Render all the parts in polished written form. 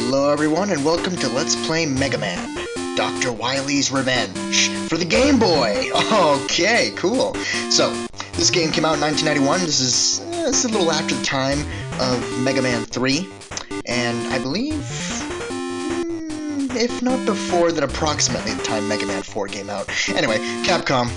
Hello everyone and welcome to Let's Play Mega Man, Dr. Wily's Revenge, for the Game Boy! Okay, cool. So, this game came out in 1991, this is a little after the time of Mega Man 3, and I believe, if not before, then approximately the time Mega Man 4 came out. Anyway, Capcom,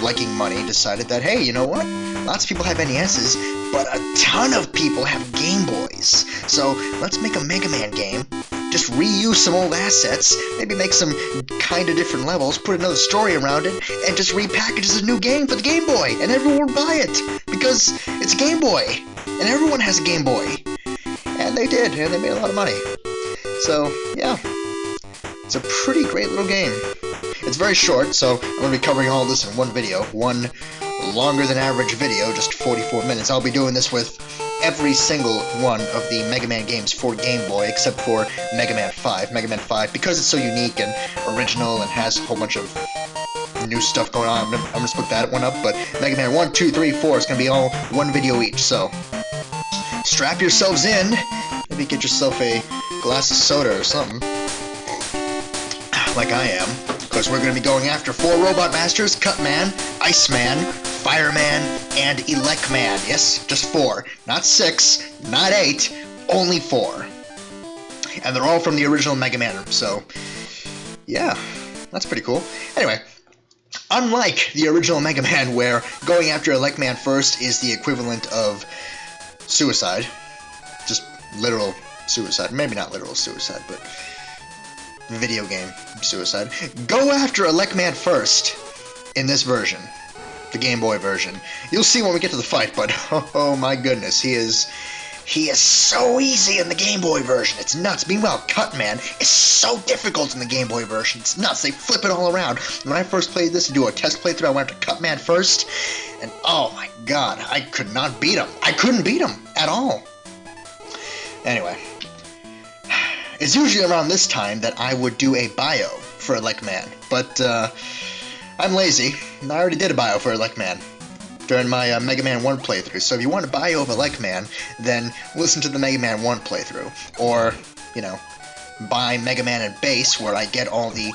liking money, decided that, hey, you know what? Lots of people have NESs, but a ton of people have Game Boys. So let's make a Mega Man game, just reuse some old assets, maybe make some kind of different levels, put another story around it, and just repackage as a new game for the Game Boy, and everyone will buy it, because it's a Game Boy, and everyone has a Game Boy. And they did, and they made a lot of money. So, yeah. It's a pretty great little game. It's very short, so I'm going to be covering all this in one video. One longer than average video, just 44 minutes. I'll be doing this with every single one of the Mega Man games for Game Boy, except for Mega Man 5. Mega Man 5, because it's so unique and original and has a whole bunch of new stuff going on, I'm going to split that one up, but Mega Man 1, 2, 3, 4, it's going to be all one video each, so strap yourselves in, maybe get yourself a glass of soda or something, like I am, because we're going to be going after 4 Robot Masters: Cutman, Iceman, Fireman, and Electman. Yes, just 4. Not 6, not 8, only 4. And they're all from the original Mega Man, so yeah, that's pretty cool. Anyway, unlike the original Mega Man, where going after Electman first is the equivalent of suicide, just literal suicide, maybe not literal suicide, but video game suicide. Go after Electman first in this version, the Game Boy version. You'll see when we get to the fight, but oh my goodness, he is so easy in the Game Boy version. It's nuts. Meanwhile, Cutman is so difficult in the Game Boy version. It's nuts. They flip it all around. When I first played this to do a test playthrough, I went after Cutman first, and oh my god, I could not beat him. I couldn't beat him at all. Anyway, it's usually around this time that I would do a bio for Electman, but I'm lazy, and I already did a bio for Electman during my Mega Man 1 playthrough, so if you want a bio of Electman, then listen to the Mega Man 1 playthrough, or, buy Mega Man and Base, where I get all the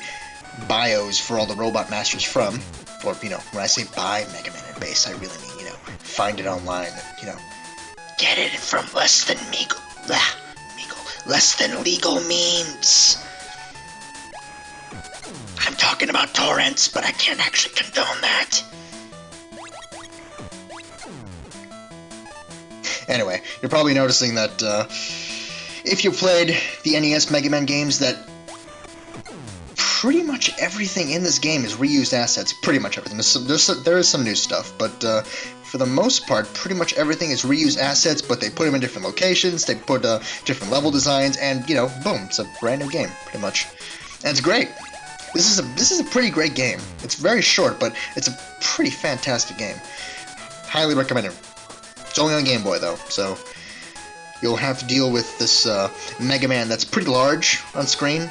bios for all the Robot Masters from, or, when I say buy Mega Man and Base, I really mean, find it online, get it from less than less than legal means. I'm talking about torrents, but I can't actually condone that. Anyway, you're probably noticing that if you played the NES Mega Man games, that pretty much everything in this game is reused assets. Pretty much everything. There is some new stuff, but for the most part, pretty much everything is reused assets, but they put them in different locations, they put different level designs, and, boom, it's a brand new game, pretty much. And it's great. This is a pretty great game. It's very short, but it's a pretty fantastic game. Highly recommend it. It's only on Game Boy, though, so you'll have to deal with this Mega Man that's pretty large on screen.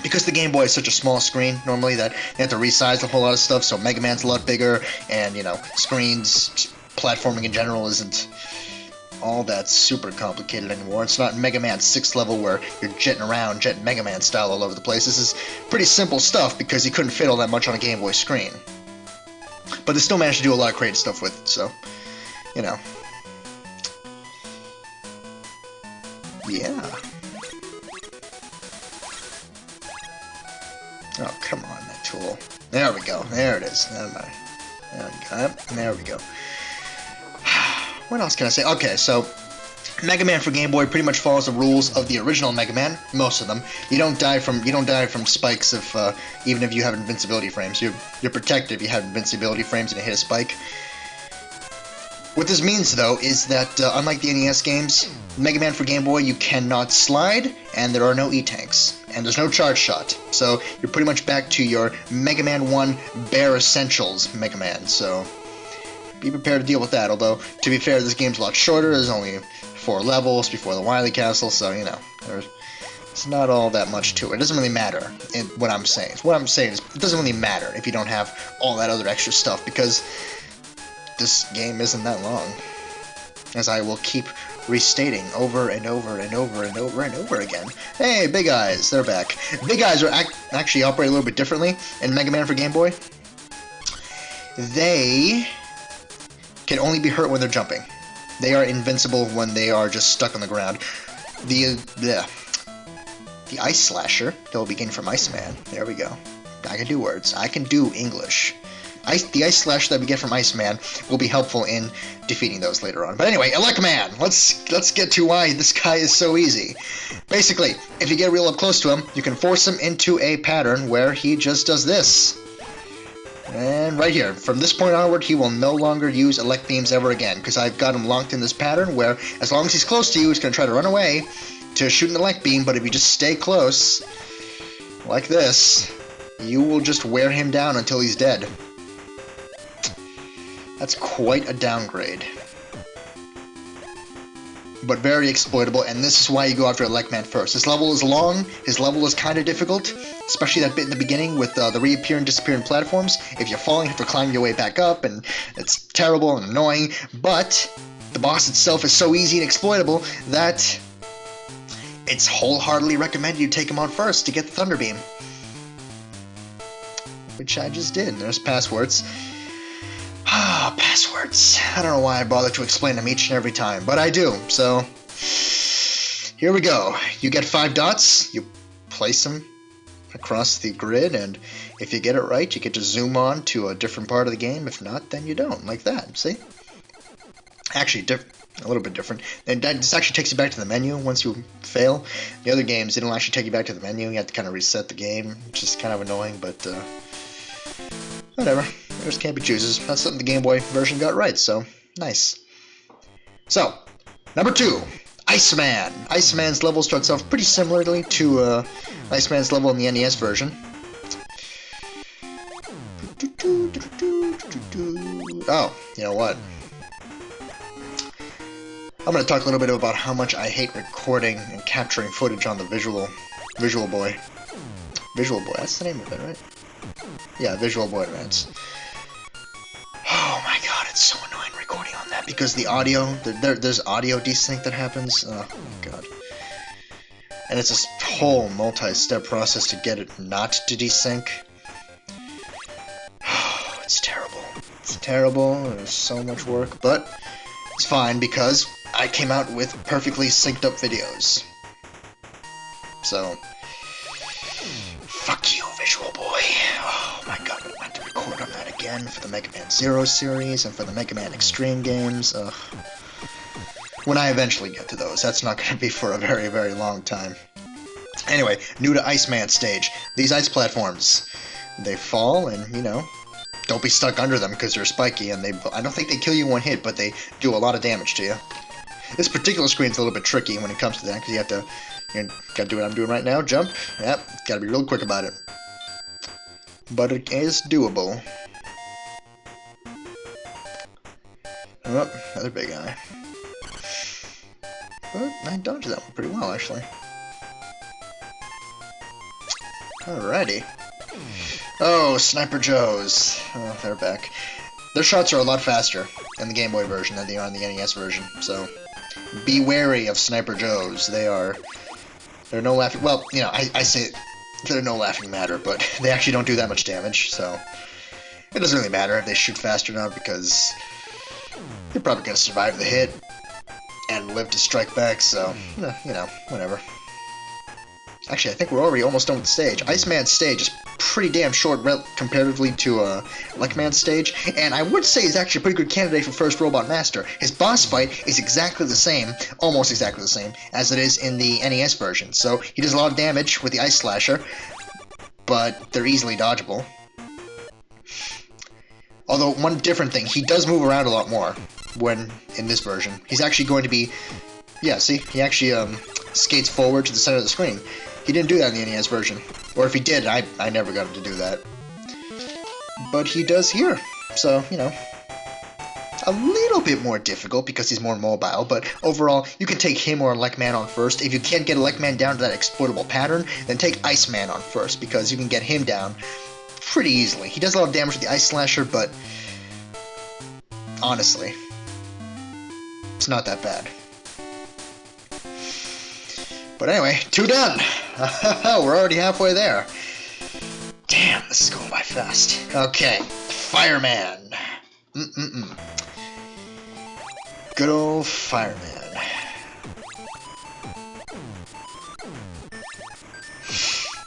Because the Game Boy is such a small screen, normally, that you have to resize a whole lot of stuff, so Mega Man's a lot bigger, and, screens, platforming in general isn't all that super complicated anymore. It's not Mega Man 6 level where you're jetting around, jetting Mega Man style all over the place. This is pretty simple stuff because you couldn't fit all that much on a Game Boy screen. But they still managed to do a lot of creative stuff with it, so, yeah. Oh, come on, that tool. There we go. There it is. Never mind. There we go. There we go. What else can I say? Okay, so Mega Man for Game Boy pretty much follows the rules of the original Mega Man. Most of them. You don't die from spikes if even if you have invincibility frames. You're protected if you have invincibility frames and you hit a spike. What this means, though, is that unlike the NES games, Mega Man for Game Boy, you cannot slide, and there are no E-tanks, and there's no charge shot. So you're pretty much back to your Mega Man 1 bare essentials Mega Man. So be prepared to deal with that. Although, to be fair, this game's a lot shorter. There's only 4 levels before the Wily Castle, so it's not all that much to it. It doesn't really matter. What I'm saying is, it doesn't really matter if you don't have all that other extra stuff, because this game isn't that long, as I will keep restating over and over and over and over and over again. Hey, Big Eyes, they're back. Big Eyes are actually operate a little bit differently in Mega Man for Game Boy. They can only be hurt when they're jumping. They are invincible when they are just stuck on the ground. The Ice Slasher that will be gained from Iceman. There we go. I can do words. I can do English. The Ice Slasher that we get from Iceman will be helpful in defeating those later on. But anyway, Elecman! Let's get to why this guy is so easy. Basically, if you get real up close to him, you can force him into a pattern where he just does this. And right here, from this point onward, he will no longer use Elect Beams ever again, because I've got him locked in this pattern where, as long as he's close to you, he's going to try to run away to shoot an Elect Beam, but if you just stay close, like this, you will just wear him down until he's dead. That's quite a downgrade. But very exploitable, and this is why you go after Elecman first. His level is long, his level is kind of difficult, especially that bit in the beginning with the reappear and disappearing platforms. If you're falling, you have to climb your way back up, and it's terrible and annoying, but the boss itself is so easy and exploitable that it's wholeheartedly recommended you take him on first to get the Thunder Beam. Which I just did. There's passwords. Ah, passwords. I don't know why I bother to explain them each and every time, but I do. So, here we go. You get 5 dots, you place them across the grid, and if you get it right, you get to zoom on to a different part of the game. If not, then you don't, like that. See? Actually, a little bit different. And this actually takes you back to the menu once you fail. The other games, they don't actually take you back to the menu. You have to kind of reset the game, which is kind of annoying, but whatever. There's can't be chooses. That's something the Game Boy version got right, so nice. So, number 2, Iceman. Iceman's level starts off pretty similarly to Iceman's level in the NES version. Oh, you know what? I'm going to talk a little bit about how much I hate recording and capturing footage on the Visual Boy. Visual Boy, that's the name of it, right? Yeah, Visual Boy Advance. Oh my god, it's so annoying recording on that because the audio, there's audio desync that happens. Oh my god. And it's this whole multi-step process to get it not to desync. Oh, it's terrible. It's terrible, there's so much work, but it's fine because I came out with perfectly synced up videos. So, fuck you, Visual Boy. Oh my god, I'm going to have to record on that again for the Mega Man Zero series and for the Mega Man Extreme games. Ugh. When I eventually get to those, that's not going to be for a very, very long time. Anyway, new to Iceman stage. These ice platforms, they fall and, you know, don't be stuck under them because they're spiky and I don't think they kill you in one hit, but they do a lot of damage to you. This particular screen's a little bit tricky when it comes to that because you have to, gotta do what I'm doing right now, jump. Yep, gotta be real quick about it. But it is doable. Oh, another big eye. But I dodged that one pretty well, actually. Alrighty. Oh, Sniper Joes. Oh, they're back. Their shots are a lot faster in the Game Boy version than they are in the NES version, so be wary of Sniper Joes. They're no laughing... Well, you know, I say they're no laughing matter, but they actually don't do that much damage, so it doesn't really matter if they shoot fast or not, because they're probably going to survive the hit and live to strike back, so, you know, whatever. Actually, I think we're already almost done with the stage. Iceman's stage is pretty damn short comparatively to Elecman's stage, and I would say he's actually a pretty good candidate for first Robot Master. His boss fight is exactly the same, almost exactly the same, as it is in the NES version. So he does a lot of damage with the Ice Slasher, but they're easily dodgeable. Although, one different thing, he does move around a lot more when in this version. He's actually going to be... Yeah, see? He actually skates forward to the center of the screen. He didn't do that in the NES version. Or if he did, I never got him to do that. But he does here. So, you know, a little bit more difficult because he's more mobile, but overall, you can take him or Elecman on first. If you can't get Elecman down to that exploitable pattern, then take Iceman on first, because you can get him down pretty easily. He does a lot of damage with the Ice Slasher, but honestly, it's not that bad. But anyway, 2 done. We're already halfway there. Damn, this is going by fast. Okay, Fireman. Good old Fireman.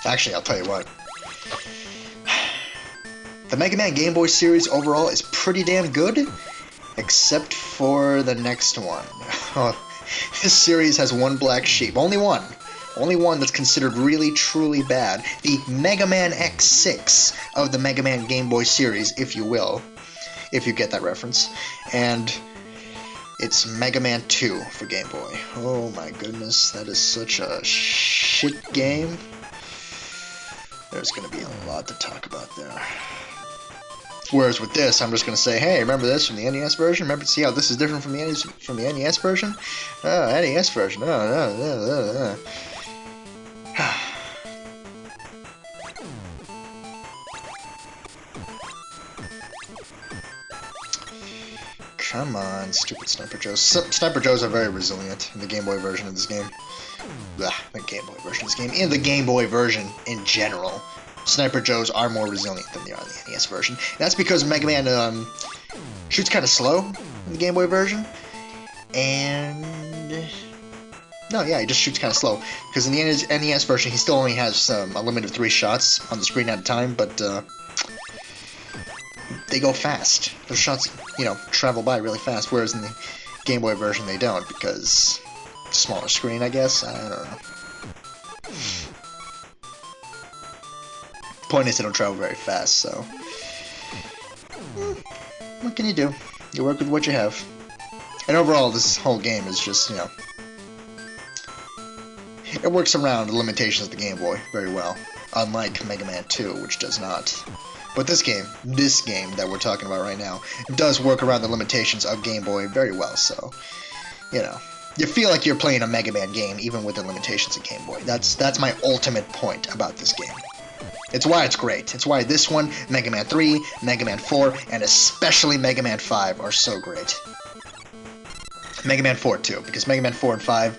Actually, I'll tell you what. The Mega Man Game Boy series overall is pretty damn good, except for the next one. This series has one black sheep. Only one. Only one that's considered really, truly bad. The Mega Man X6 of the Mega Man Game Boy series, if you will. If you get that reference. And it's Mega Man 2 for Game Boy. Oh my goodness, that is such a shit game. There's going to be a lot to talk about there. Whereas with this, I'm just going to say, hey, remember this from the NES version? Remember to see how this is different from the NES version? Oh, NES version. Oh. Come on, stupid Sniper Joes. Sniper Joes are very resilient in the Game Boy version of this game. Blah, the Game Boy version of this game. In the Game Boy version in general, Sniper Joes are more resilient than they are in the NES version. And that's because Mega Man shoots kind of slow in the Game Boy version. And... no, yeah, he just shoots kind of slow. Because in the NES version, he still only has a limit of 3 shots on the screen at a time, but they go fast. Those shots, travel by really fast, whereas in the Game Boy version they don't, because it's a smaller screen, I guess. I don't know. Point is, they don't travel very fast, so... what can you do? You work with what you have. And overall, this whole game is just, it works around the limitations of the Game Boy very well. Unlike Mega Man 2, which does not. But this game that we're talking about right now, does work around the limitations of Game Boy very well, so, you feel like you're playing a Mega Man game, even with the limitations of Game Boy. That's my ultimate point about this game. It's why it's great. It's why this one, Mega Man 3, Mega Man 4, and especially Mega Man 5 are so great. Mega Man 4 too, because Mega Man 4 and 5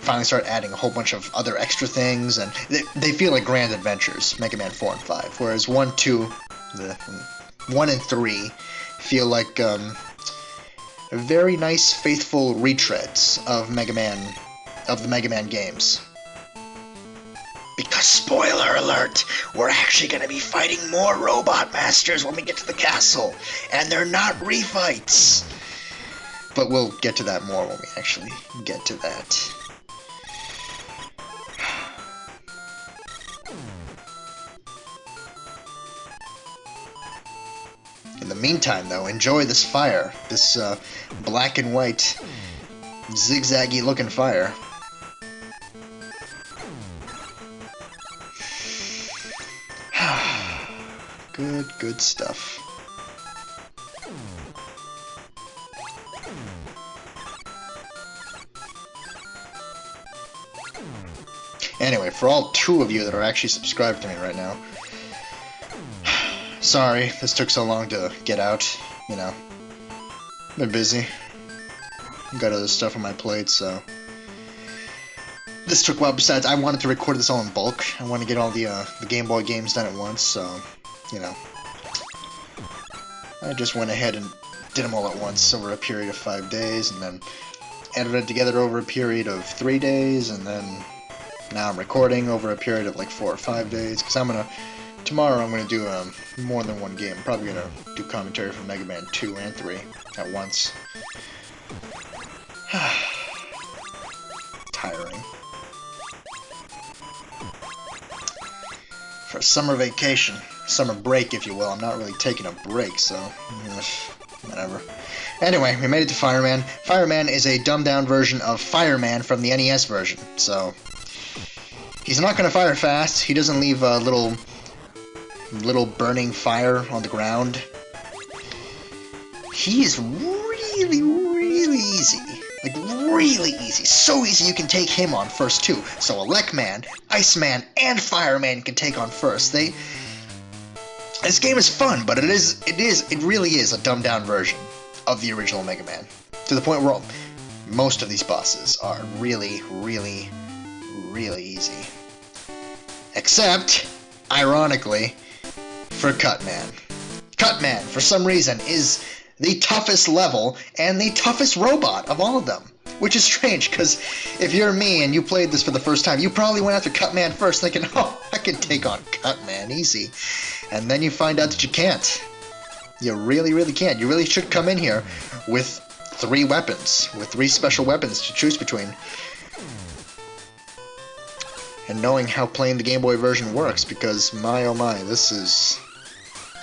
finally start adding a whole bunch of other extra things, and they feel like grand adventures, Mega Man 4 and 5, whereas 1, 2, 1 and 3 feel like very nice, faithful retreads of the Mega Man games. Because, spoiler alert, we're actually going to be fighting more Robot Masters when we get to the castle, and they're not refights. But we'll get to that more when we actually get to that. In the meantime, though, enjoy this fire, this black and white, zigzaggy looking fire. Good stuff. Anyway, for all 2 of you that are actually subscribed to me right now, sorry this took so long to get out, Been busy. Got other stuff on my plate, so... this took a while. Besides, I wanted to record this all in bulk. I wanted to get all the Game Boy games done at once, so... I just went ahead and did them all at once over a period of 5 days, and then edited together over a period of 3 days, and then now I'm recording over a period of like 4 or 5 days, because tomorrow I'm gonna do more than one game. I'm probably gonna do commentary for Mega Man 2 and 3 at once. Tiring. For summer vacation. Summer break, if you will. I'm not really taking a break, so... whatever. Anyway, we made it to Fireman. Fireman is a dumbed-down version of Fireman from the NES version, so... he's not gonna fire fast. He doesn't leave a little burning fire on the ground. He is really, really easy. Like, really easy. So easy you can take him on first, too. So Elecman, Iceman, and Fireman can take on first. This game is fun, but it really is a dumbed-down version of the original Mega Man. To the point where most of these bosses are really, really, really easy. Except, ironically, for Cutman. Cutman, for some reason, is the toughest level and the toughest robot of all of them. Which is strange, because if you're me and you played this for the first time, you probably went after Cutman first, thinking, oh, I can take on Cutman easy. And then you find out that you can't. You really, really can't. You really should come in here with 3 weapons, with 3 special weapons to choose between. And knowing how playing the Game Boy version works, because my oh my, this is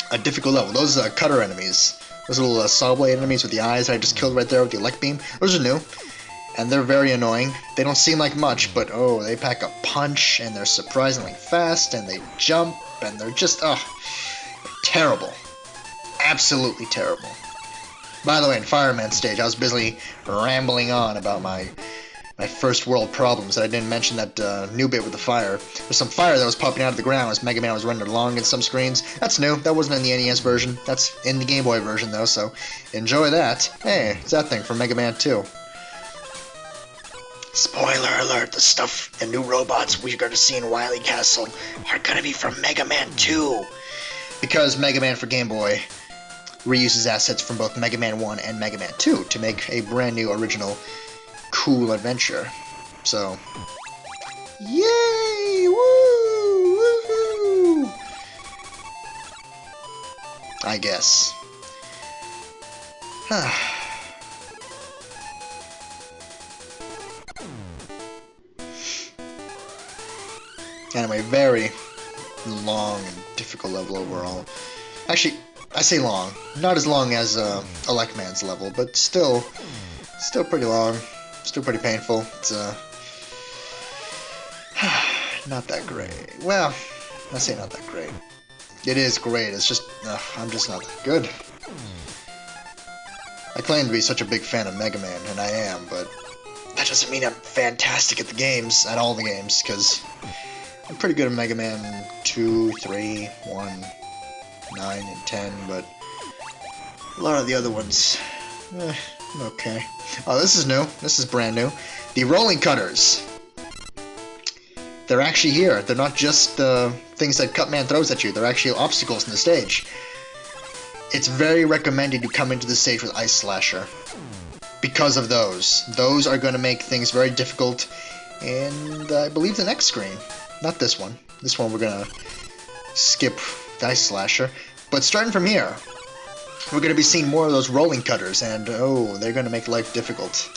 a difficult level. Those cutter enemies, those little saw blade enemies with the eyes that I just killed right there with the elect beam, those are new. And they're very annoying. They don't seem like much, but oh, they pack a punch, and they're surprisingly fast, and they jump, and they're just, terrible. Absolutely terrible. By the way, in Fireman stage, I was busily rambling on about my first world problems. I didn't mention that new bit with the fire. There's some fire that was popping out of the ground as Mega Man was running along in some screens. That's new. That wasn't in the NES version. That's in the Game Boy version, though, so enjoy that. Hey, it's that thing from Mega Man 2. Spoiler alert, the new robots we're going to see in Wily Castle are going to be from Mega Man 2. Because Mega Man for Game Boy reuses assets from both Mega Man 1 and Mega Man 2 to make a brand new, original, cool adventure. So, yay! Woo! Woohoo! I guess. Anyway, very long and difficult level overall. Actually, I say long. Not as long as Elect Man's level, but still pretty long. Still pretty painful. It's not that great. Well, I say not that great. It is great. It's just I'm just not that good. I claim to be such a big fan of Mega Man, and I am, but that doesn't mean I'm fantastic at the games, at all the games, because I'm pretty good at Mega Man 2, 3, 1, 9, and 10, but a lot of the other ones, okay. Oh, this is new. This is brand new. The rolling cutters. They're actually here. They're not just things that Cutman throws at you. They're actually obstacles in the stage. It's very recommended you come into the stage with Ice Slasher. Because of those. Those are going to make things very difficult. And I believe the next screen. Not this one. This one we're going to skip the Ice Slasher. But starting from here, we're going to be seeing more of those rolling cutters. And oh, they're going to make life difficult.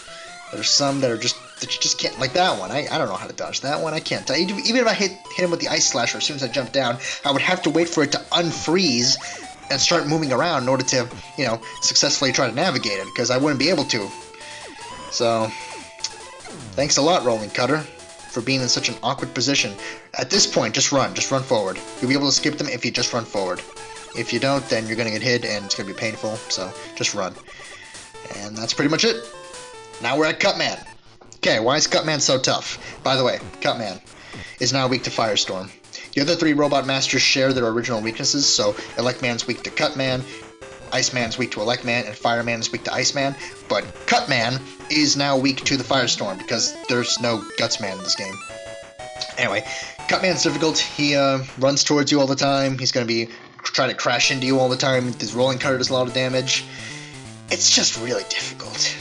There's some that are just, that you just can't, like that one. I don't know how to dodge that one. I can't. Even if I hit him with the Ice Slasher as soon as I jump down, I would have to wait for it to unfreeze and start moving around in order to, you know, successfully try to navigate it, because I wouldn't be able to. So, thanks a lot, Rolling Cutter, for being in such an awkward position. At this point, just run forward. You'll be able to skip them if you just run forward. If you don't, then you're going to get hit and it's going to be painful, so just run. And that's pretty much it. Now we're at Cutman. Okay, why is Cutman so tough? By the way, Cutman is now weak to Firestorm. The other 3 Robot Masters share their original weaknesses, so Electman's weak to Cutman, Iceman's weak to Electman, and Fireman's weak to Iceman, but Cutman is now weak to the Firestorm, because there's no Gutsman in this game. Anyway, Cutman's difficult. He runs towards you all the time. He's going to be trying to crash into you all the time. His rolling cutter does a lot of damage. It's just really difficult.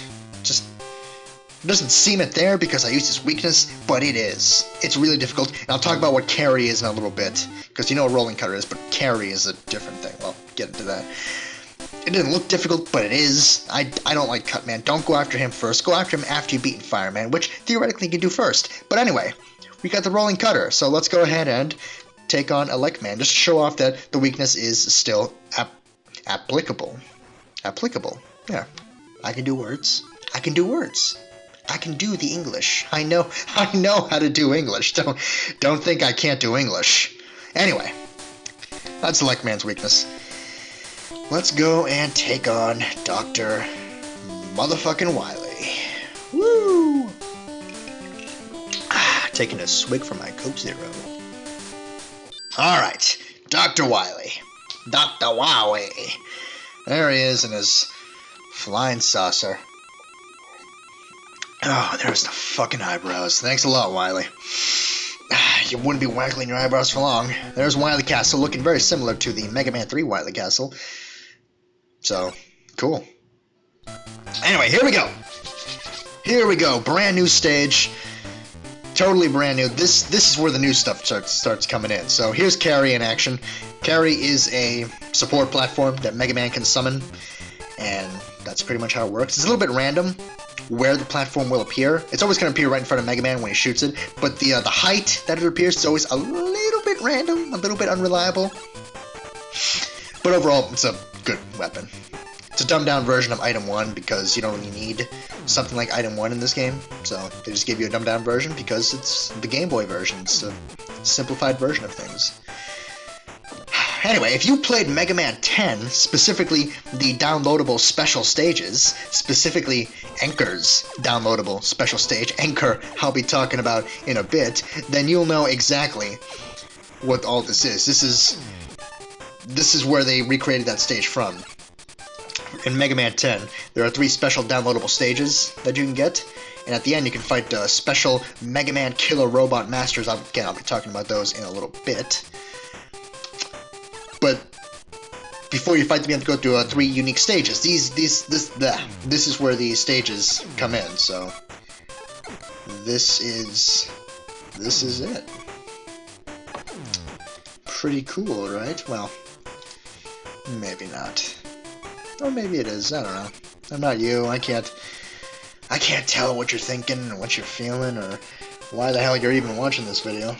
It doesn't seem it there because I use this weakness, but it is. It's really difficult, and I'll talk about what carry is in a little bit, because you know what rolling cutter is, but carry is a different thing. Well, get into that. It didn't look difficult, but it is. I don't like Cutman. Don't go after him first. Go after him after you've beaten Fireman, which theoretically you can do first. But anyway, we got the rolling cutter, so let's go ahead and take on Electman, just to show off that the weakness is still applicable. Applicable. Yeah. I can do words. I can do words. I can do the English. I know how to do English. Don't think I can't do English. Anyway, that's Electman's weakness. Let's go and take on Dr. Motherfucking Wily. Woo! Taking a swig from my Coke Zero. Alright, Dr. Wily. Dr. Wily. There he is in his flying saucer. Oh, there's the fucking eyebrows. Thanks a lot, Wily. You wouldn't be waggling your eyebrows for long. There's Wily Castle, looking very similar to the Mega Man 3 Wily Castle. So, cool. Anyway, here we go. Here we go. Brand new stage. Totally brand new. This is where the new stuff starts coming in. So here's Carry in action. Carry is a support platform that Mega Man can summon, and that's pretty much how it works. It's a little bit random where the platform will appear. It's always going to appear right in front of Mega Man when he shoots it, but the height that it appears is always a little bit random, a little bit unreliable. But overall, it's a good weapon. It's a dumbed down version of Item 1 because you don't really need something like Item 1 in this game. So they just gave you a dumbed down version because it's the Game Boy version. It's a simplified version of things. Anyway, if you played Mega Man 10, specifically the downloadable special stages, specifically Anchor's downloadable special stage, Anchor I'll be talking about in a bit, then you'll know exactly what all this is. This is where they recreated that stage from. In Mega Man 10, there are 3 special downloadable stages that you can get, and at the end you can fight special Mega Man Killer Robot Masters. Again, I'll be talking about those in a little bit. But before you fight them, you have to go through 3 unique stages. This is where the stages come in. So this is it. Pretty cool, right? Well, maybe not. Or maybe it is. I don't know. I'm not you. I can't tell what you're thinking or what you're feeling or why the hell you're even watching this video.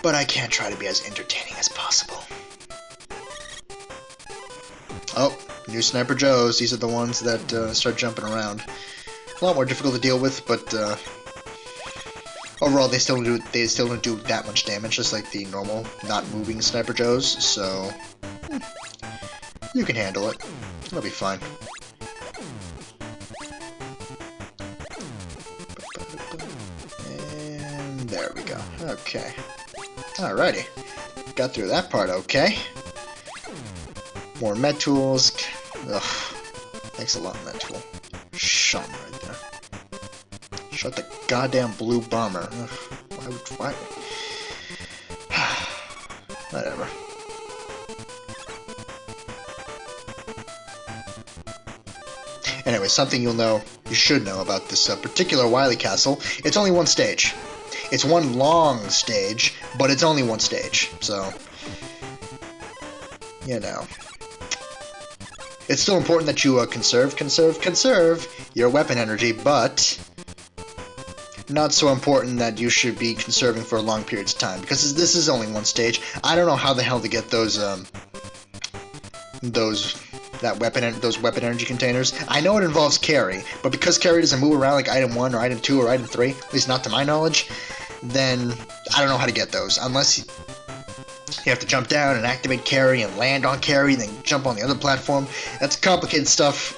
But I can try to be as entertaining as possible. Oh, new Sniper Joes. These are the ones that start jumping around. A lot more difficult to deal with, but overall they still don't do that much damage, just like the normal, not moving Sniper Joes. So you can handle it. It'll be fine. And there we go. Okay. Alrighty. Got through that part okay. More med tools. Ugh. Thanks a lot, med tool. Shut him right there. Shut the goddamn blue bomber. Ugh. Why? Whatever. Anyway, something you should know about this particular Wily Castle. It's only one stage. It's one long stage, but it's only one stage, so, you know. It's still important that you conserve your weapon energy, but not so important that you should be conserving for long periods of time, because this is only one stage. I don't know how the hell to get those weapon energy containers. I know it involves carry, but because carry doesn't move around like Item 1 or Item 2 or Item 3, at least not to my knowledge, then I don't know how to get those, unless you have to jump down and activate carry and land on carry, then jump on the other platform. That's complicated stuff.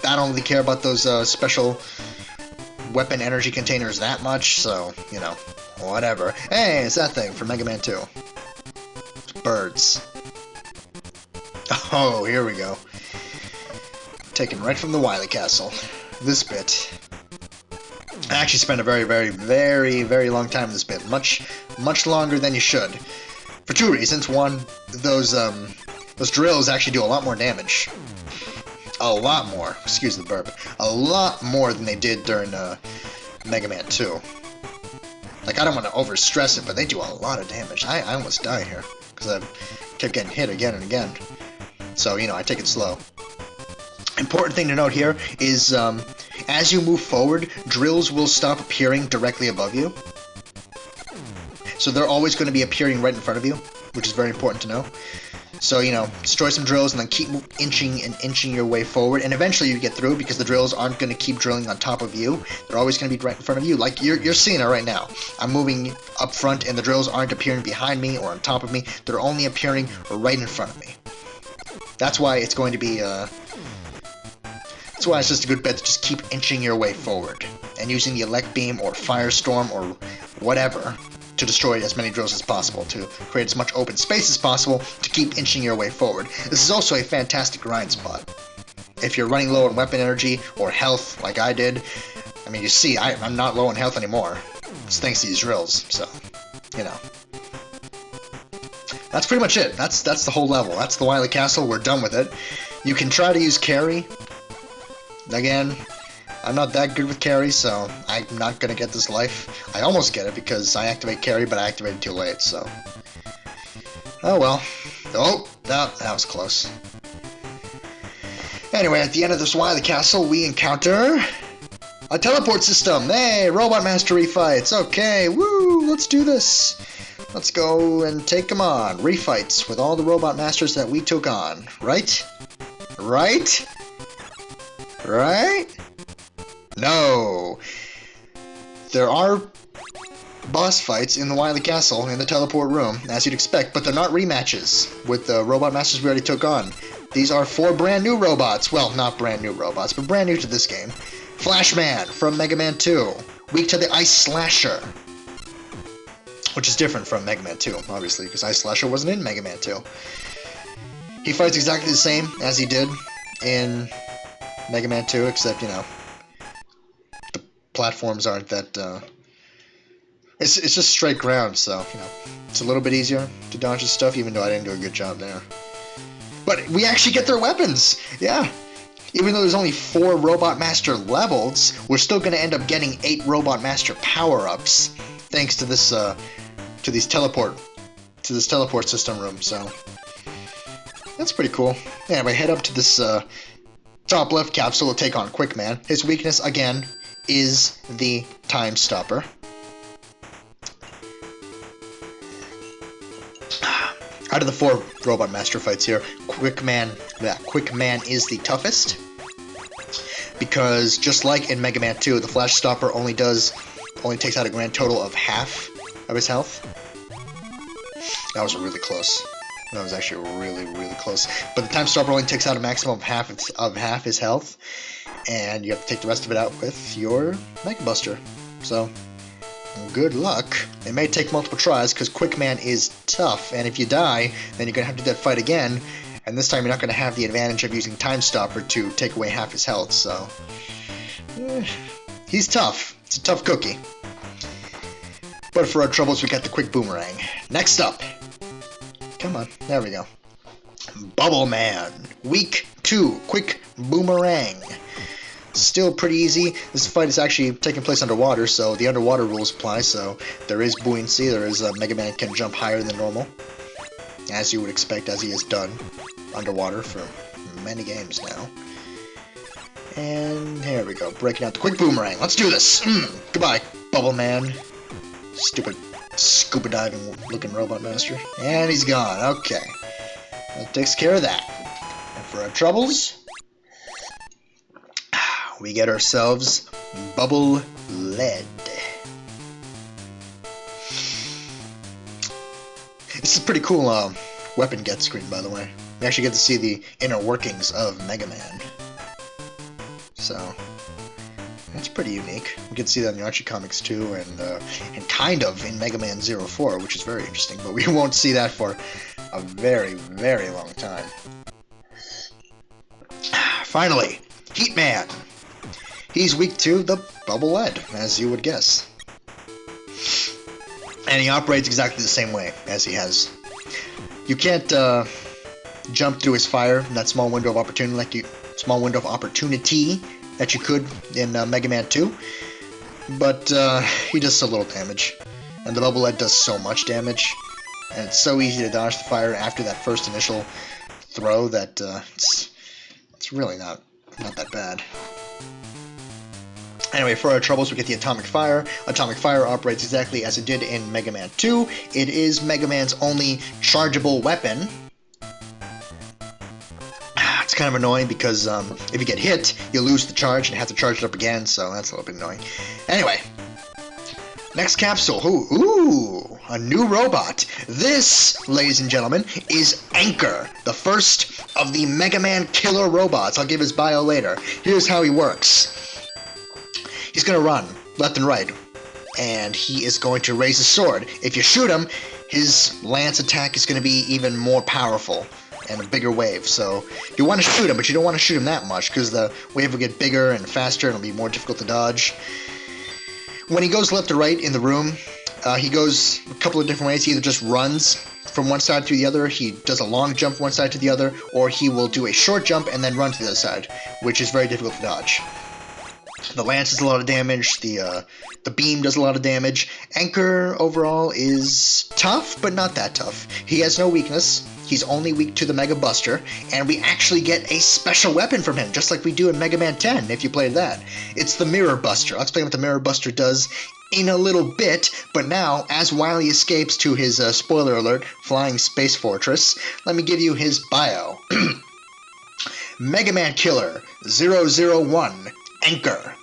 I don't really care about those special weapon energy containers that much, so, you know, whatever. Hey, it's that thing from Mega Man 2. It's birds. Oh, here we go. Taken right from the Wily Castle. This bit. I actually spent a very long time in this bit. Much longer than you should. For 2 reasons. One, those drills actually do a lot more damage. A lot more. Excuse the burp. A lot more than they did during Mega Man 2. Like, I don't want to overstress it, but they do a lot of damage. I almost died here, because I kept getting hit again and again. So, you know, I take it slow. Important thing to note here is, as you move forward, drills will stop appearing directly above you. So they're always going to be appearing right in front of you, which is very important to know. So, you know, destroy some drills and then keep inching your way forward, and eventually you get through because the drills aren't going to keep drilling on top of you. They're always going to be right in front of you, like you're seeing it right now. I'm moving up front and the drills aren't appearing behind me or on top of me. They're only appearing right in front of me. That's why it's going to be, that's why it's just a good bet to just keep inching your way forward. And using the Elect Beam or Firestorm or whatever to destroy as many drills as possible, to create as much open space as possible, to keep inching your way forward. This is also a fantastic grind spot. If you're running low on weapon energy or health, like I did, I mean, you see, I'm not low on health anymore. It's thanks to these drills, so, you know. That's pretty much it. That's the whole level. That's the Wily Castle. We're done with it. You can try to use carry. Again, I'm not that good with carry, so I'm not going to get this life. I almost get it because I activate carry, but I activated too late, so. Oh well. Oh, that was close. Anyway, at the end of this Wily Castle, we encounter a teleport system. Hey, Robot Master refights. Okay, woo, let's do this. Let's go and take them on. Refights with all the Robot Masters that we took on. Right? Right? Right? No. There are boss fights in the Wily Castle in the teleport room, as you'd expect, but they're not rematches with the Robot Masters we already took on. These are 4 brand new robots. Well, not brand new robots, but brand new to this game. Flashman from Mega Man 2. Weak to the Ice Slasher. Which is different from Mega Man 2, obviously, because Ice Slasher wasn't in Mega Man 2. He fights exactly the same as he did in Mega Man 2, except, you know, the platforms aren't that, it's just straight ground, so, you know, it's a little bit easier to dodge this stuff, even though I didn't do a good job there. But we actually get their weapons! Yeah! Even though there's only 4 Robot Master levels, we're still going to end up getting 8 Robot Master power-ups, thanks to this, to this teleport system room, so that's pretty cool. Anyway, head up to this top left capsule to take on Quickman. His weakness, again, is the Time Stopper. Out of the 4 Robot Master fights here, Quickman is the toughest, because just like in Mega Man 2, the Flash Stopper only takes out a grand total of half of his health. That was really close. That was actually really, really close. But the Time Stopper only takes out a maximum of half his health, and you have to take the rest of it out with your Mega Buster. So, good luck. It may take multiple tries, because Quickman is tough, and if you die, then you're going to have to do that fight again, and this time you're not going to have the advantage of using Time Stopper to take away half his health, so. He's tough. It's a tough cookie. But for our troubles, we got the Quick Boomerang. Next up. Come on. There we go. Bubble Man. Week 2. Quick Boomerang. Still pretty easy. This fight is actually taking place underwater, so the underwater rules apply, so there is buoyancy. There is Mega Man can jump higher than normal, as you would expect, as he has done underwater for many games now. And here we go. Breaking out the Quick Boomerang. Let's do this. Goodbye, Bubble Man. Stupid scuba diving looking Robot Master. And he's gone. Okay. That takes care of that. And for our troubles, we get ourselves Bubble Lead. This is a pretty cool weapon get screen, by the way. We actually get to see the inner workings of Mega Man. So, that's pretty unique. We get to see that in the Archie comics too, and kind of in Mega Man 04, which is very interesting, but we won't see that for a very, very long time. Finally, Heat Man. He's weak to the Bubble Lead, as you would guess. And he operates exactly the same way as he has. You can't jump through his fire in that small window of opportunity that you could in Mega Man 2, but he does so little damage, and the Bubble Lead does so much damage, and it's so easy to dodge the fire after that first initial throw that it's really not that bad. Anyway, for our troubles, we get the Atomic Fire. Atomic Fire operates exactly as it did in Mega Man 2. It is Mega Man's only chargeable weapon. It's kind of annoying because if you get hit, you lose the charge and have to charge it up again, so that's a little bit annoying. Anyway, next capsule. Ooh, a new robot. This, ladies and gentlemen, is Anchor, the first of the Mega Man killer robots. I'll give his bio later. Here's how he works. He's going to run left and right and he is going to raise his sword. If you shoot him, his lance attack is going to be even more powerful and a bigger wave. So you want to shoot him, but you don't want to shoot him that much because the wave will get bigger and faster and it'll be more difficult to dodge. When he goes left to right in the room, he goes a couple of different ways. He either just runs from one side to the other, he does a long jump one side to the other, or he will do a short jump and then run to the other side, which is very difficult to dodge. The lance does a lot of damage, the beam does a lot of damage. Anchor overall is tough, but not that tough. He has no weakness, he's only weak to the Mega Buster, and we actually get a special weapon from him, just like we do in Mega Man 10, if you played that. It's the Mirror Buster. I'll explain what the Mirror Buster does in a little bit, but now, as Wily escapes to his, spoiler alert, flying space fortress, let me give you his bio. Mega Man Killer 001 Anchor.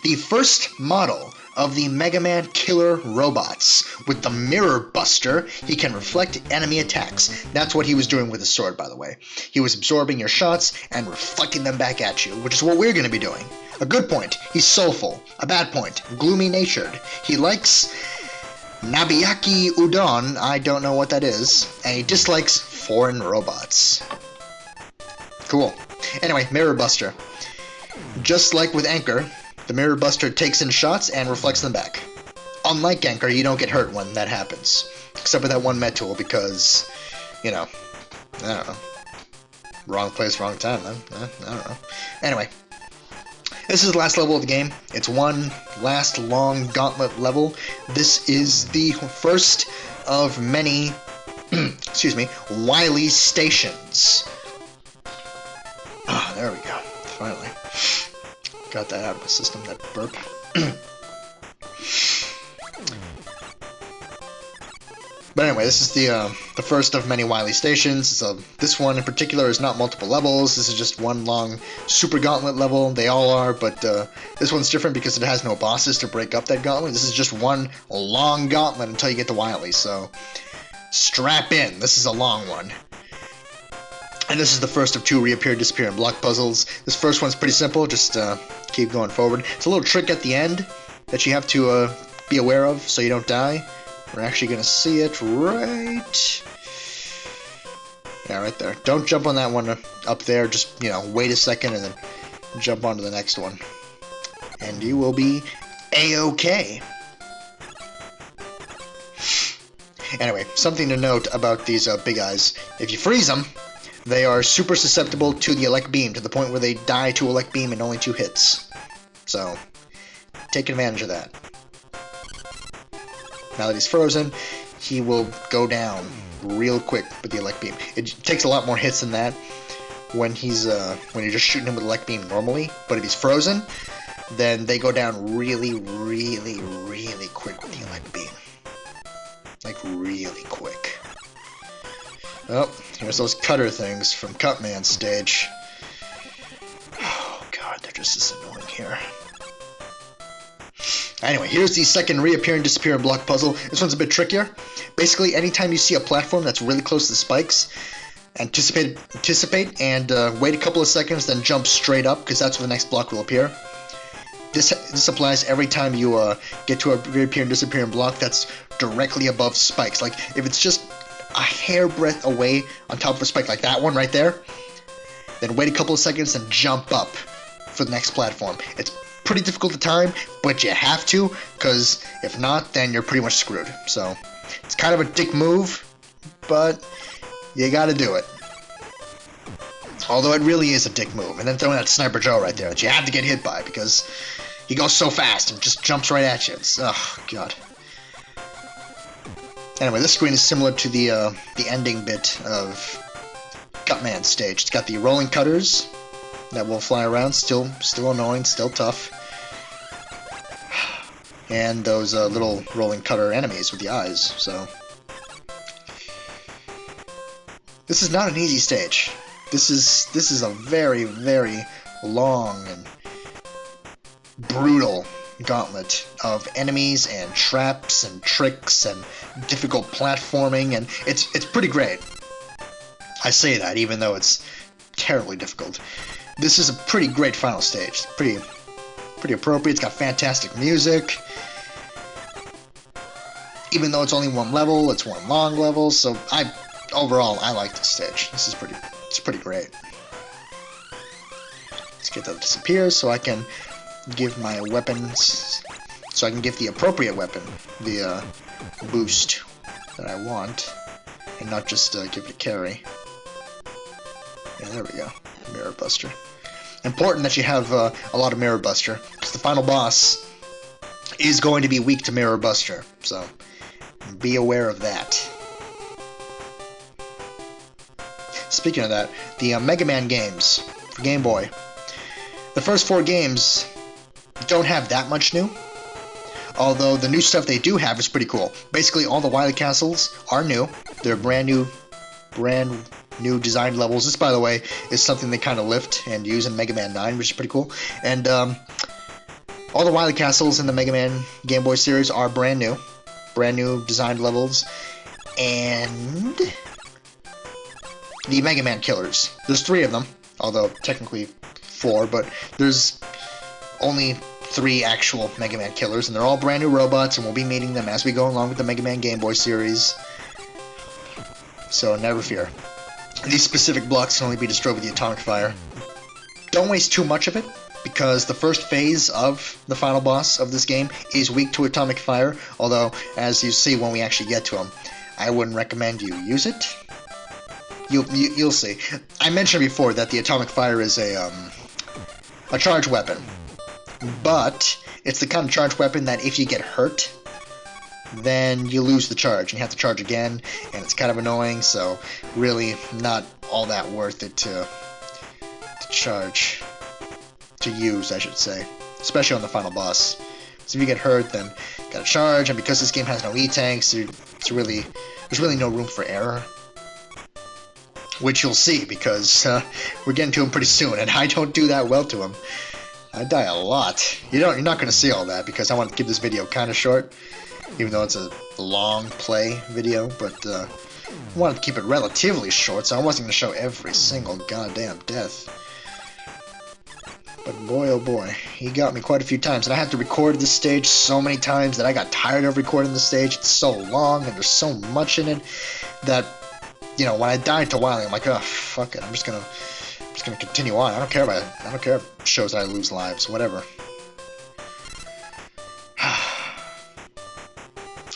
The first model of the Mega Man Killer robots. With the Mirror Buster, he can reflect enemy attacks. That's what he was doing with his sword, by the way. He was absorbing your shots and reflecting them back at you, which is what we're going to be doing. A good point, he's soulful. A bad point, gloomy-natured. He likes Nabiyaki Udon, I don't know what that is, and he dislikes foreign robots. Cool. Anyway, Mirror Buster. Just like with Anchor, the Mirror Buster takes in shots and reflects them back. Unlike Anchor, you don't get hurt when that happens. Except for that one med tool because, you know, I don't know. Wrong place, wrong time, man. I don't know. Anyway, this is the last level of the game. It's one last long gauntlet level. This is the first of many, excuse me, Wily stations. Ah, there we go. Finally. Got that out of my system, that burp. But anyway, this is the first of many Wily stations. So this one in particular is not multiple levels. This is just one long super gauntlet level. They all are, but this one's different because it has no bosses to break up that gauntlet. This is just one long gauntlet until you get to Wily. So strap in. This is a long one. And this is the first of two reappear, disappear, and block puzzles. This first one's pretty simple. Just keep going forward. It's a little trick at the end that you have to be aware of so you don't die. We're actually going to see it right... Yeah, right there. Don't jump on that one up there. Just, you know, wait a second and then jump onto the next one. And you will be A-OK. Anyway, something to note about these big eyes. If you freeze them, they are super susceptible to the elect beam, to the point where they die to elect beam in only 2 hits. So, take advantage of that. Now that he's frozen, he will go down real quick with the elect beam. It takes a lot more hits than that when you're just shooting him with elect beam normally. But if he's frozen, then they go down really, really, really quick with the elect beam. Like really quick. Oh, here's those cutter things from Cutman stage. Oh god, they're just as annoying here. Anyway, here's the second reappear and disappear and block puzzle. This one's a bit trickier. Basically, anytime you see a platform that's really close to the spikes, anticipate and wait a couple of seconds, then jump straight up, because that's where the next block will appear. This applies every time you get to a reappear and disappear and block that's directly above spikes. Like, if it's just a hairbreadth away on top of a spike, like that one right there, then wait a couple of seconds and jump up for the next platform. It's pretty difficult to time, but you have to, because if not, then you're pretty much screwed. So, it's kind of a dick move, but you gotta do it. Although it really is a dick move. And then throwing that Sniper Joe right there that you have to get hit by, because he goes so fast and just jumps right at you. It's, oh, God. Anyway, this screen is similar to the ending bit of Cutman stage. It's got the rolling cutters that will fly around, still annoying, still tough. And those little rolling cutter enemies with the eyes, so... This is not an easy stage. This is a very, very long and brutal gauntlet of enemies and traps and tricks and difficult platforming, and it's pretty great. I say that even though it's terribly difficult. This is a pretty great final stage. Pretty appropriate. It's got fantastic music. Even though it's only one level, it's one long level, so overall I like this stage. It's pretty great. Let's get that to disappear so I can give my weapons, so I can give the appropriate weapon the boost that I want, and not just give it a carry. Yeah, there we go. Mirror Buster. Important that you have a lot of Mirror Buster, because the final boss is going to be weak to Mirror Buster, so be aware of that. Speaking of that, the Mega Man games for Game Boy, the first 4 games don't have that much new, although the new stuff they do have is pretty cool. Basically, all the Wily castles are new. They're brand new designed levels. This, by the way, is something they kind of lift and use in Mega Man 9, which is pretty cool. And all the Wily castles in the Mega Man Game Boy series are brand new designed levels. And the Mega Man killers. There's 3 of them, although technically 4, but there's only 3 actual Mega Man killers, and they're all brand new robots, and we'll be meeting them as we go along with the Mega Man Game Boy series. So never fear. These specific blocks can only be destroyed with the atomic fire. Don't waste too much of it, because the first phase of the final boss of this game is weak to atomic fire, although, as you see when we actually get to him, I wouldn't recommend you use it. You'll see. I mentioned before that the atomic fire is a charge weapon, but it's the kind of charge weapon that if you get hurt, then you lose the charge and you have to charge again, and it's kind of annoying, so really not all that worth it to use, I should say, especially on the final boss. So if you get hurt, then you gotta charge, and because this game has no E-tanks, there's really no room for error. Which you'll see, because we're getting to him pretty soon, and I don't do that well to him. I die a lot. You're not going to see all that, because I want to keep this video kind of short, even though it's a long play video, but I wanted to keep it relatively short, so I wasn't going to show every single goddamn death. But boy, oh boy, he got me quite a few times, and I had to record this stage so many times that I got tired of recording the stage. It's so long, and there's so much in it, that, you know, when I died to Wily, I'm like, oh, fuck it, I'm just gonna continue on. I don't care if it shows that I lose lives, whatever.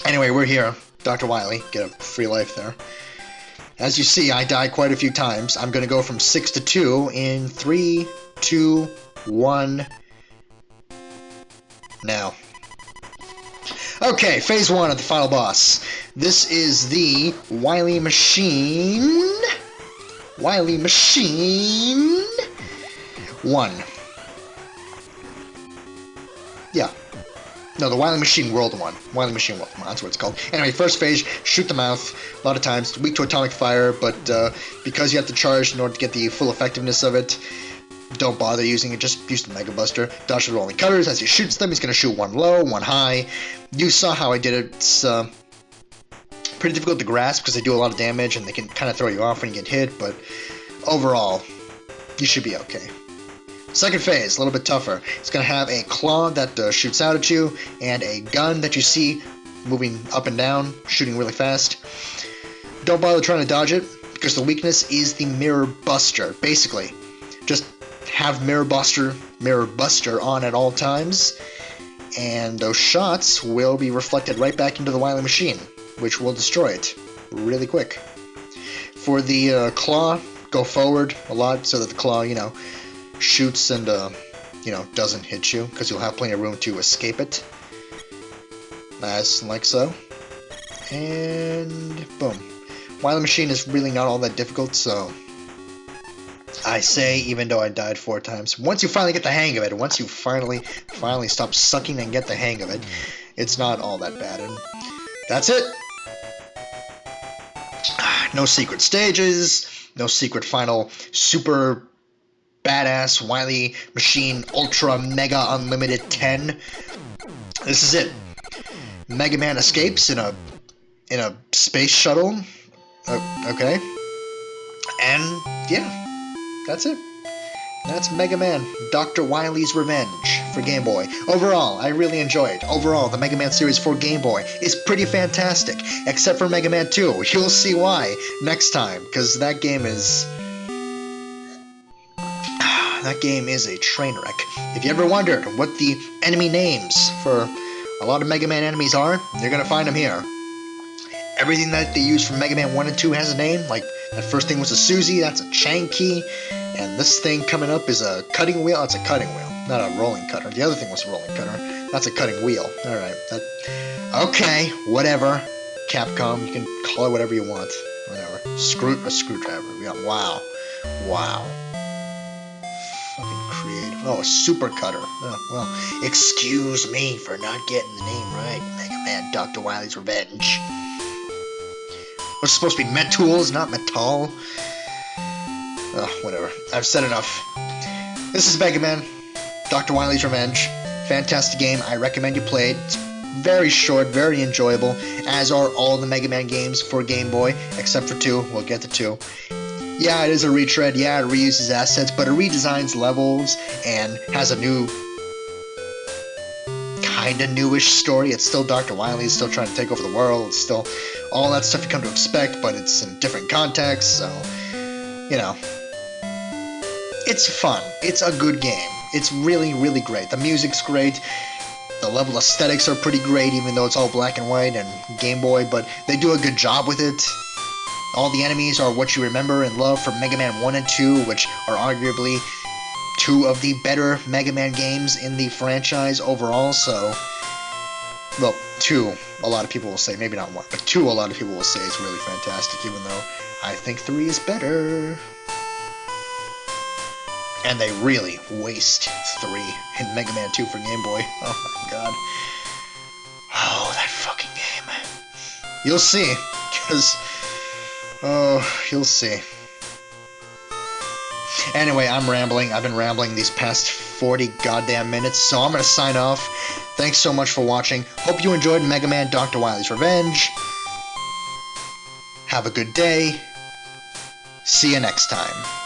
Anyway, we're here. Dr. Wily, get a free life there. As you see, I died quite a few times. I'm gonna go from 6 to 2 in 3, 2, 1, now. Okay, phase 1 of the final boss. This is the Wily Machine. Wily Machine 1. Yeah. No, the Wily Machine World 1. Wily Machine World 1, that's what it's called. Anyway, first phase, shoot the mouth. A lot of times, weak to atomic fire, but because you have to charge in order to get the full effectiveness of it, don't bother using it, just use the Mega Buster. Dodge the rolling cutters. As he shoots them, he's going to shoot one low, one high. You saw how I did it. It's pretty difficult to grasp because they do a lot of damage and they can kind of throw you off when you get hit, but overall, you should be okay. Second phase, a little bit tougher. It's going to have a claw that shoots out at you, and a gun that you see moving up and down, shooting really fast. Don't bother trying to dodge it, because the weakness is the Mirror Buster. Basically, just have Mirror Buster on at all times, and those shots will be reflected right back into the Wily Machine, which will destroy it really quick. For the claw, go forward a lot so that the claw, you know, shoots and, you know, doesn't hit you, because you'll have plenty of room to escape it. As like so. And boom. Wily Machine is really not all that difficult, so I say, even though I died 4 times, once you finally get the hang of it, once you finally stop sucking and get the hang of it, it's not all that bad. And that's it. No secret stages, no secret final super badass Wily Machine Ultra Mega Unlimited 10. This is it. Mega Man escapes in a space shuttle. Okay. And yeah, that's it. That's Mega Man, Dr. Wily's Revenge for Game Boy. Overall, I really enjoy it. Overall, the Mega Man series for Game Boy is pretty fantastic, except for Mega Man 2. You'll see why next time, because that game is... that game is a train wreck. If you ever wondered what the enemy names for a lot of Mega Man enemies are, you're gonna find them here. Everything that they use from Mega Man 1 and 2 has a name, like that first thing was a Suzy, that's a Chang key, and this thing coming up is a cutting wheel, it's a cutting wheel, not a rolling cutter. The other thing was a rolling cutter, that's a cutting wheel. Alright, okay, whatever. Capcom, you can call it whatever you want. Whatever. A screwdriver. Yeah, wow. Wow. Fucking creative. Oh, a super cutter. Oh, well, excuse me for not getting the name right. Mega Man Dr. Wily's Revenge. It's supposed to be Metools, not Metal. Oh, whatever. I've said enough. This is Mega Man Dr. Wily's Revenge. Fantastic game. I recommend you play it. It's very short, very enjoyable, as are all the Mega Man games for Game Boy, except for 2. We'll get to 2. Yeah, it is a retread. Yeah, it reuses assets, but it redesigns levels and has a new, kinda newish story. It's still Dr. Wily. He's still trying to take over the world. It's still all that stuff you come to expect, but it's in different contexts, so, you know. It's fun. It's a good game. It's really, really great. The music's great. The level aesthetics are pretty great, even though it's all black and white and Game Boy, but they do a good job with it. All the enemies are what you remember and love from Mega Man 1 and 2, which are arguably 2 of the better Mega Man games in the franchise overall, so... well, 2, a lot of people will say, maybe not 1, but 2 a lot of people will say is really fantastic, even though I think 3 is better. And they really waste 3 in Mega Man 2 for Game Boy. Oh my god. Oh, that fucking game. You'll see, because... oh, you'll see. Anyway, I'm rambling. I've been rambling these past 40 goddamn minutes, so I'm gonna sign off. Thanks so much for watching. Hope you enjoyed Mega Man Dr. Wily's Revenge. Have a good day. See you next time.